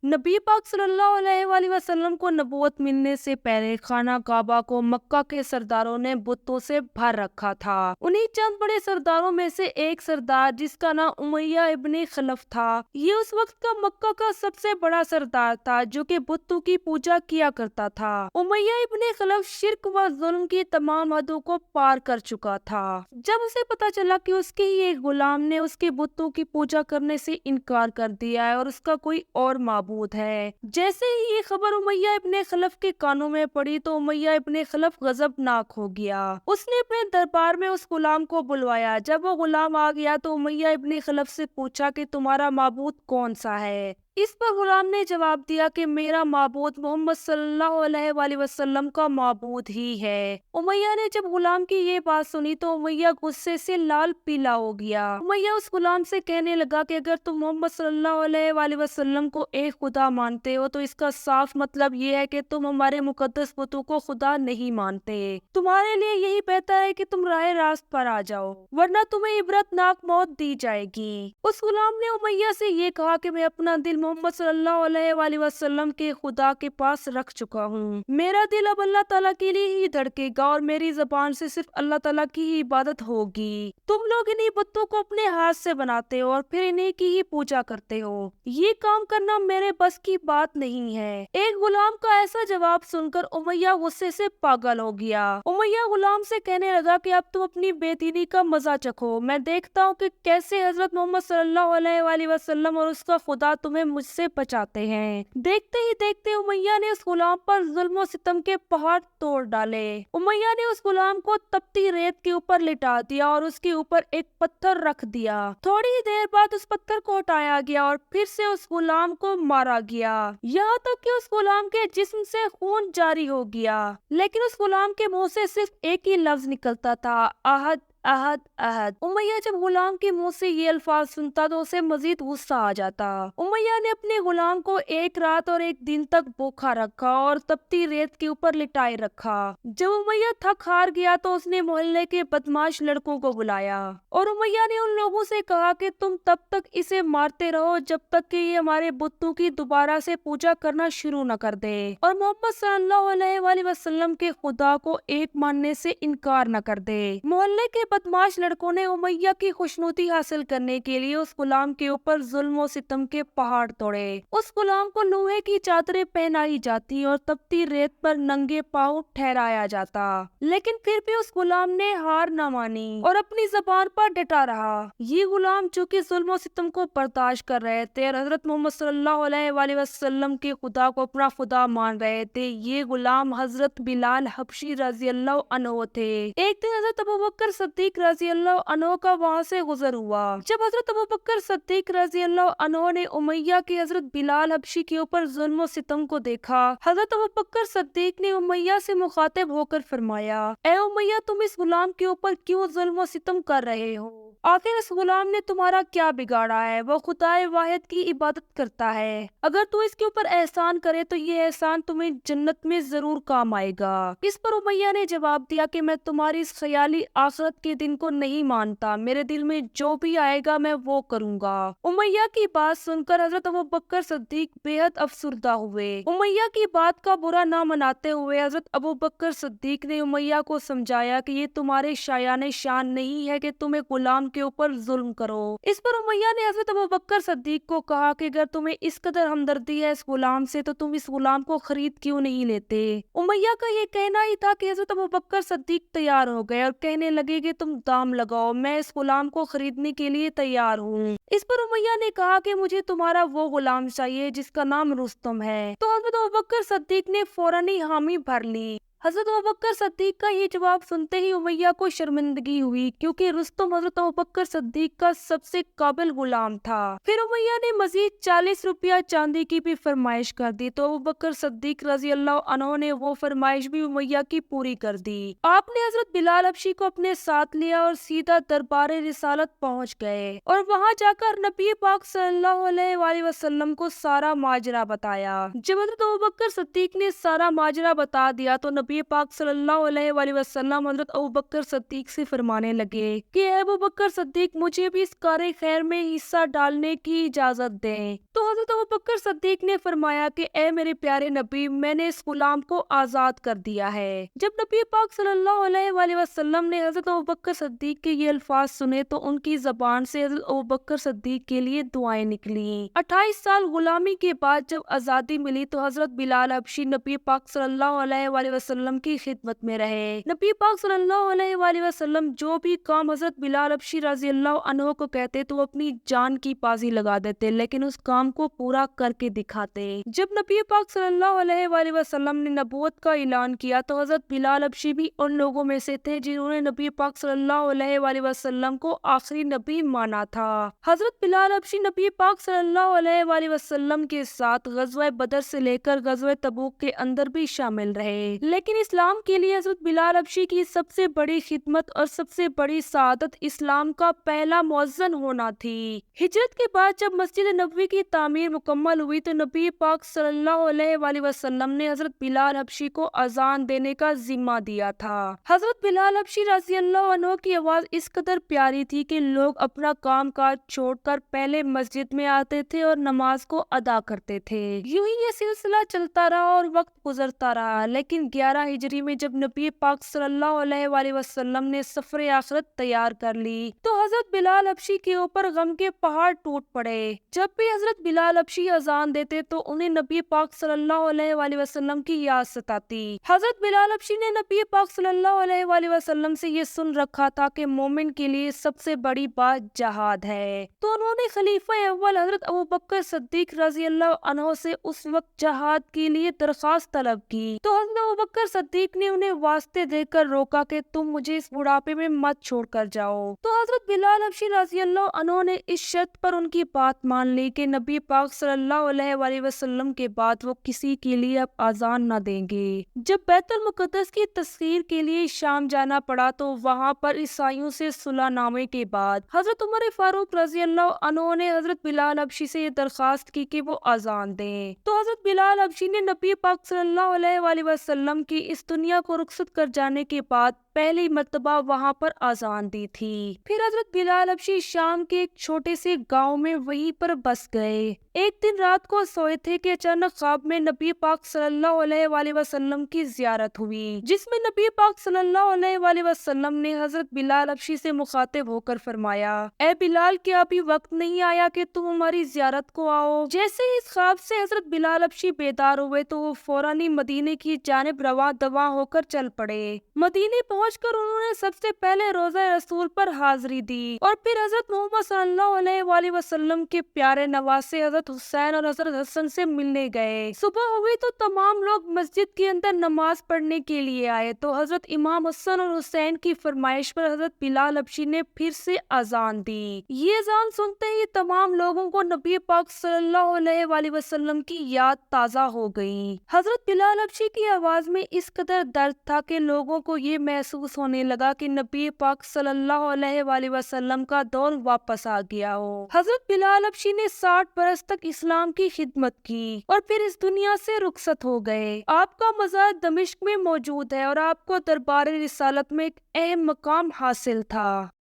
नबी पाक सल्लल्लाहु अलैहि वसल्लम को नबूवत मिलने से पहले खाना काबा को मक्का के सरदारों ने बुतों से भर रखा था। उन्हीं चंद बड़े सरदारों में से एक सरदार जिसका नाम उमैया इब्ने खलफ था, ये उस वक्त का मक्का का सबसे बड़ा सरदार था जो कि बुतों की पूजा किया करता था। उमैया इब्ने खलफ शिर्क व जुल्म की तमाम हदों को पार कर चुका था। जब उसे पता चला कि उसके ही एक गुलाम ने उसके बुतों की पूजा करने से इनकार कर दिया है और उसका कोई और माबूद है, जैसे ही ये खबर उमैया इब्ने खलफ के कानों में पड़ी तो उमैया इब्ने खलफ गजबनाक हो गया। उसने अपने दरबार में उस गुलाम को बुलवाया। जब वो गुलाम आ गया तो उमैया इब्ने खलफ से पूछा कि तुम्हारा माबूद कौन सा है। इस पर गुलाम ने जवाब दिया कि मेरा माबूद मोहम्मद सल्लल्लाहु अलैहि वसल्लम का माबूद ही है। उमैया ने जब गुलाम की ये बात सुनी तो उमैया गुस्से से लाल पीला हो गया। उमैया उस गुलाम से कहने लगा कि अगर तुम मोहम्मद सल्लल्लाहु अलैहि वसल्लम को एक खुदा मानते हो तो इसका साफ मतलब ये है कि तुम हमारे मुकद्दस बुतों को खुदा नहीं मानते। तुम्हारे लिए यही बेहतर है कि तुम राह रास्त पर आ जाओ, वरना तुम्हें इबरतनाक मौत दी जाएगी। उस गुलाम ने उमैया से ये कहा कि मैं अपना दिल मोहम्मद सल्लल्लाहु अलैहि वसल्लम के खुदा के पास रख चुका हूँ। मेरा दिल अब अल्लाह ताला के लिए ही धड़केगा और मेरी ज़बान से सिर्फ अल्लाह ताला की ही इबादत होगी। तुम लोग इन्हीं बुतों को अपने हाथ से बनाते हो और फिर इन्हीं की ही पूजा करते हो। ये काम करना मेरे बस की बात नहीं है। एक गुलाम का ऐसा जवाब सुनकर उमैया गुस्से से पागल हो गया। उमैया गुलाम से कहने लगा कि अब तुम अपनी बेदीनी का मजा चखो। मैं देखता हूँ कि कैसे हजरत मोहम्मद सल्लल्लाहु अलैहि वसल्लम और उसका खुदा तुम्हें मुझसे बचाते हैं। देखते ही देखते उमैया ने उस गुलाम पर जुल्म और सितम के पहाड़ तोड़ डाले। उमैया ने उस गुलाम को तपती रेत के ऊपर लिटा दिया और उसके ऊपर एक पत्थर रख दिया। थोड़ी ही देर बाद उस पत्थर को हटाया गया और फिर से उस गुलाम को मारा गया, यहाँ तक कि उस गुलाम के जिस्म से खून जारी हो गया। लेकिन उस गुलाम के मुंह से सिर्फ एक ही लफ्ज निकलता था, अहद अहद अहद। उमैया जब गुलाम के मुंह से ये अल्फाज सुनता तो उसे मजीद गुस्सा आ जाता। उमैया ने अपने गुलाम को एक रात और एक दिन तक भूखा रखा और तपती रेत के ऊपर लिटाए रखा। जब उमैया थक हार गया तो उसने मोहल्ले के बदमाश लड़कों को बुलाया और उमैया ने उन लोगों से कहा कि तुम तब तक इसे मारते रहो जब तक कि ये हमारे बुतों की दोबारा से पूजा करना शुरू न कर दे और मोहम्मद सल्लल्लाहु अलैहि वसल्लम के खुदा को एक मानने से इनकार न कर दे। मोहल्ले के बदमाश लड़कों ने उमैया की खुशनुदी हासिल करने के लिए उस गुलाम के ऊपर जुल्म और सितम के पहाड़ तोड़े। उस गुलाम को लोहे की चादरें पहनाई जाती और तपती रेत पर नंगे पांव ठहराया जाता, लेकिन फिर भी उस गुलाम ने हार न मानी और अपनी ज़बान पर डटा रहा। ये गुलाम जो कि जुल्म और सितम को बर्दाश्त कर रहे थे और हजरत मोहम्मद सल्लल्लाहु अलैहि वसल्लम के खुदा को अपना खुदा मान रहे थे, ये गुलाम हजरत बिलाल हबशी रजी अल्लाह अन्हु थे। एक दिन हजरत अबू बकर सिद्दीक रजी अल्लाह अन्हु का वहाँ से गुजर हुआ। जब हजरत अबू बकर सिद्दीक रजी अल्लाह अन्हु ने उमैया के हजरत बिलाल हबशी के ऊपर जुल्म और सितम को देखा, हजरत अबू बकर सिद्दीक ने उमैया से मुखातिब होकर फरमाया, ए उमैया, तुम इस गुलाम के ऊपर क्यों जुल्म और सितम कर रहे हो? आखिर इस गुलाम ने तुम्हारा क्या बिगाड़ा है? वो खुदाए वाहिद की इबादत करता है। अगर तू इसके ऊपर एहसान करे तो ये एहसान तुम्हें जन्नत में जरूर काम आएगा। इस पर उमैया ने जवाब दिया कि मैं तुम्हारी इस ख्याली आखिरत के दिन को नहीं मानता। मेरे दिल में जो भी आएगा मैं वो करूंगा। उमैया की बात सुनकर हजरत अबू बकर सिद्दीक बेहद अफसुर्दा हुए। उमैया की बात का बुरा ना मनाते हुए हजरत अबू बकर सिद्दीक ने उमैया को समझाया कि ये तुम्हारे शायाने शान नहीं है कि तुम एक गुलाम के ऊपर जुल्म करो। इस पर उमैया ने हजरत अबू बकर सिद्दीक को कहा कि अगर तुम्हें इस कदर हमदर्दी है इस गुलाम से तो तुम इस गुलाम को खरीद क्यों नहीं लेते? उमैया का ये कहना ही था कि हजरत अबू बकर सिद्दीक तैयार हो गए और कहने लगे कि तुम दाम लगाओ, मैं इस गुलाम को खरीदने के लिए तैयार हूँ। इस पर उमैया ने कहा कि मुझे तुम्हारा वो गुलाम चाहिए जिसका नाम रुस्तम है। तो हजरत अबू बकर सिद्दीक ने फौरन ही हामी भर ली। हजरत अबू बकर सिद्दीक का ये जवाब सुनते ही उमैया को शर्मिंदगी हुई, क्योंकि रुस्तम हजरत अबू बकर सिद्दीक का सबसे काबिल गुलाम था। फिर उमैया ने मजीद 40 रुपया चांदी की भी फरमाइश कर दी तो अबू बकर सिद्दीक रजी अल्लाह अन्हु ने वो फरमाइश भी उमैया की पूरी कर दी। आपने हजरत बिलाल हबशी को अपने साथ लिया और सीधा दरबार रिसालत पहुँच गए और वहाँ जाकर नबी पाक सल्लल्लाहु अलैहि वसल्लम को सारा माजरा बताया। जब हजरत अबू बकर सिद्दीक ने सारा माजरा बता दिया तो नबी नबी पाक सल्लल्लाहु अलैहि वसल्लम हजरत अबू बकर सिद्दीक से फरमाने लगे कि ए अबू बकर सिद्दीक मुझे भी इस कार खैर में हिस्सा डालने की इजाजत दें। तो हजरत अबू बकर सिद्दीक ने फरमाया कि ए मेरे प्यारे नबी, मैंने इस गुलाम को आजाद कर दिया है। जब नबी पाक सल्लल्लाहु अलैहि वसल्लम ने हजरत अबू बकर सिद्दीक के ये अल्फाज सुने तो उनकी जबान से हजरत अबू बकर सिद्दीक के लिए दुआएं निकली। 28 साल गुलामी के बाद जब आजादी मिली तो हजरत बिलाल हबशी नबी पाक सल्लल्लाहु अलैहि वसल्लम की खिदमत में रहे। नबी पाक सल्लल्लाहु अलैहि वसल्लम जो भी काम हजरत बिलाल हबशी रजी अल्लाह अन्हु को कहते तो अपनी जान की बाजी लगा देते, लेकिन उस काम को पूरा करके दिखाते। जब नबी पाक सल्लल्लाहु अलैहि वसल्लम ने नबूवत का ऐलान किया तो हजरत बिलाल हबशी भी उन लोगों में से थे जिन्होंने नबी पाक सल्लल्लाहु अलैहि वसल्लम को आखिरी नबी माना था। हजरत बिलाल हबशी नबी पाक सल्लल्लाहु अलैहि वसल्लम के साथ गज़वा बदर से लेकर गज़वा तबूक के अंदर भी शामिल रहे, लेकिन इस्लाम के लिए हजरत बिलाल हबशी की सबसे बड़ी खिदमत और सबसे बड़ी सआदत इस्लाम का पहला मुअज्जिन होना थी। हिजरत के बाद जब मस्जिद नबवी की तामीर मुकम्मल हुई तो नबी पाक सल्लल्लाहु अलैहि वसल्लम ने हजरत बिलाल हबशी को अजान देने का जिम्मा दिया था। हजरत बिलाल हबशी रज़ी अल्लाह अन्हु की आवाज इस कदर प्यारी थी कि लोग अपना काम काज छोड़कर पहले मस्जिद में आते थे और नमाज को अदा करते थे। यूं ही ये सिलसिला चलता रहा और वक्त गुजरता रहा, लेकिन 11 हिजरी में जब नबी पाक सल्लल्लाहु अलैहि वसल्लम ने सफर आखिरत तैयार कर ली तो हजरत बिलाल हबशी के ऊपर गम के पहाड़ टूट पड़े। जब भी हजरत बिलाल हबशी अजान देते तो उन्हें नबी पाक सल्लल्लाहु अलैहि वसल्लम की याद सताती। हजरत बिलाल हबशी ने नबी पाक सल्लल्लाहु अलैहि वसल्लम से ये सुन रखा था कि मोमिन के लिए सबसे बड़ी बात जहाद है, तो उन्होंने खलीफा अव्वल हजरत अबू बकर सिद्दीक रजी अल्लाह अन्हु से उस वक्त जहाद के लिए दरखास्त तलब की। तो हजरत अबू बकर सिद्दीक ने उन्हें वास्ते देकर रोका कि तुम मुझे इस बुढ़ापे में मत छोड़कर जाओ। तो हजरत बिलाल हबशी रजी अल्लाह अन्हु ने इस शर्त पर उनकी बात मान ली कि नबी पाक सल्लल्लाहु अलैहि वसल्लम के बाद वो किसी के लिए अब अजान न देंगे। जब बैतुल मुकद्दस की तस्खीर के लिए शाम जाना पड़ा तो वहाँ पर ईसाइयों से सुलहनामे के बाद हजरत उमर फारूक रजी अल्लाह अन्हु ने हजरत बिलाल हबशी से ये दरखास्त की कि वो अजान दें। तो हजरत बिलाल हबशी ने नबी पाक सल्लल्लाहु अलैहि वसल्लम की इस दुनिया को रुखसत कर जाने के बाद पहली मर्तबा वहाँ पर अजान दी थी। फिर हजरत बिलाल हबशी शाम के एक छोटे से गांव में वहीं पर बस गए। एक दिन रात को सोए थे कि अचानक ख्वाब में नबी पाक सल्लल्लाहु अलैहि वसल्लम की जियारत हुई, जिसमें नबी पाक सल्लल्लाहु अलैहि वसल्लम ने हजरत बिलाल हबशी से मुखातिब होकर फरमाया, ए बिलाल, क्या अभी वक्त नहीं आया कि तुम हमारी जियारत को आओ? जैसे ही इस ख्वाब से हजरत बिलाल हबशी बेदार हुए तो वो फौरन ही मदीने की जानिब रवा दवा होकर चल पड़े। मदीने पहुंचकर उन्होंने सबसे पहले रोज़ा रसूल पर हाजिरी दी और फिर हजरत मोहम्मद सल्लल्लाहु अलैहि वसल्लम के प्यारे नवासे हजरत हुसैन और हजरत हसन से मिलने गए। सुबह हुई तो तमाम लोग मस्जिद के अंदर नमाज पढ़ने के लिए आए तो हजरत इमाम हसन और हुसैन की फरमाइश पर हजरत बिलाल हबशी ने फिर से अजान दी। ये अजान सुनते ही तमाम लोगों को नबी पाक सल्लल्लाहु अलैहि वसल्लम की याद ताजा हो गई। हजरत बिलाल हबशी की आवाज में इस कदर दर्द था कि लोगों को ये महसूस होने लगा कि नबी पाक सल्लल्लाहु अलैहि वसल्लम का दौर वापस आ गया हो। हजरत बिलाल हबशी ने 60 बरस तक इस्लाम की खिदमत की और फिर इस दुनिया से रुखसत हो गए। आपका मज़ार दमिश्क में मौजूद है और आपको दरबार रिसालत में एक अहम मकाम हासिल था।